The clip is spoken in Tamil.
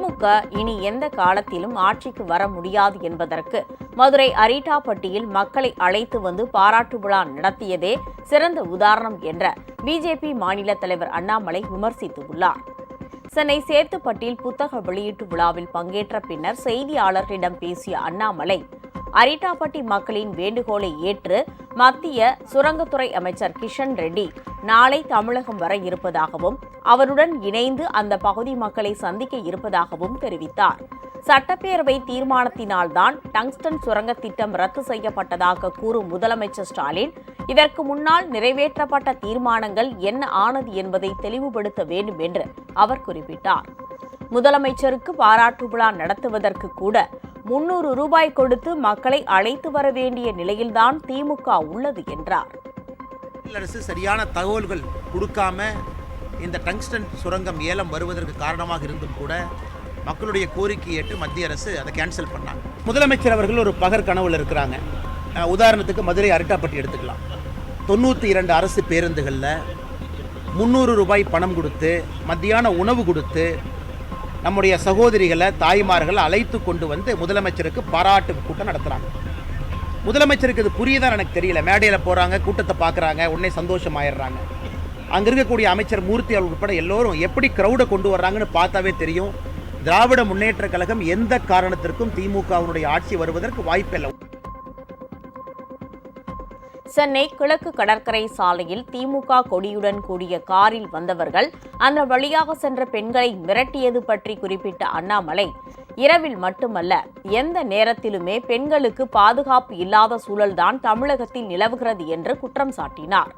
திமுக இனி எந்த காலத்திலும் ஆட்சிக்கு வர முடியாது என்பதற்கு மதுரை அரிட்டாப்பட்டியில் மக்களை அழைத்து வந்து பாராட்டு விழா நடத்தியதே சிறந்த உதாரணம் என்ற பிஜேபி மாநில தலைவர் அண்ணாமலை விமர்சித்துள்ளார். சென்னை சேத்துப்பட்டில் புத்தக வெளியீட்டு விழாவில் பங்கேற்ற பின்னர் செய்தியாளர்களிடம் பேசிய அண்ணாமலை, அரிட்டாப்பட்டி மக்களின் வேண்டுகோளை ஏற்று மத்திய சுரங்கத்துறை அமைச்சர் கிஷன் ரெட்டி நாளை தமிழகம் வர இருப்பதாகவும் அவருடன் இணைந்து அந்த பகுதி மக்களை சந்திக்க இருப்பதாகவும் தெரிவித்தார். சட்டப்பேரவை தீர்மானத்தினால்தான் டங்ஸ்டன் சுரங்க திட்டம் ரத்து செய்யப்பட்டதாக கூறும் முதலமைச்சர் ஸ்டாலின், இதற்கு முன்னால் நிறைவேற்றப்பட்ட தீர்மானங்கள் என்ன ஆனது என்பதை தெளிவுபடுத்த வேண்டும் என்று அவர் குறிப்பிட்டார். முதலமைச்சருக்கு பாராட்டு விழா நடத்துவதற்கு கூட 300 ரூபாய் கொடுத்து மக்களை அழைத்து வர வேண்டிய நிலையில்தான் திமுக உள்ளது என்றார். அரசு சரியான தகவல்கள் கொடுக்காம இந்த டங்ஸ்டன் சுரங்கம் ஏலம் வருவதற்கு காரணமாக இருந்தும் கூட மக்களுடைய கோரிக்கை ஏற்று மத்திய அரசு அதை கேன்சல் பண்ணாங்க. முதலமைச்சர் அவர்கள் ஒரு பகர் கனவுல இருக்கிறாங்க. உதாரணத்துக்கு மதுரை அரிட்டாப்பட்டி எடுத்துக்கலாம். 92 அரசு பேருந்துகளில் 300 ரூபாய் பணம் கொடுத்து மத்தியான உணவு கொடுத்து நம்முடைய சகோதரிகளை தாய்மார்களை அழைத்து கொண்டு வந்து முதலமைச்சருக்கு பாராட்டு கூட்டம் நடத்துகிறாங்க. முதலமைச்சருக்கு இது புரியுதான் எனக்கு தெரியல. மேடையில் போகிறாங்க, கூட்டத்தை பார்க்குறாங்க, உடனே சந்தோஷமாயிடுறாங்க. அங்கே இருக்கக்கூடிய அமைச்சர் மூர்த்தி அவர்கள் உட்பட எல்லோரும் எப்படி க்ரௌடை கொண்டு வர்றாங்கன்னு பார்த்தாவே தெரியும். திராவிட முன்னேற்ற கழகம் எந்த காரணத்திற்கும் திமுகவினுடைய ஆட்சி வருவதற்கு வாய்ப்பில்லை. சென்னை கிழக்கு கடற்கரை சாலையில் திமுக கொடியுடன் கூடிய காரில் வந்தவர்கள் அந்த வழியாக சென்ற பெண்களை மிரட்டியது பற்றி குறிப்பிட்ட அண்ணாமலை, இரவில் மட்டுமல்ல எந்த நேரத்திலுமே பெண்களுக்கு பாதுகாப்பு இல்லாத சூழல்தான் தமிழகத்தில் நிலவுகிறது என்று குற்றம் சாட்டினார்.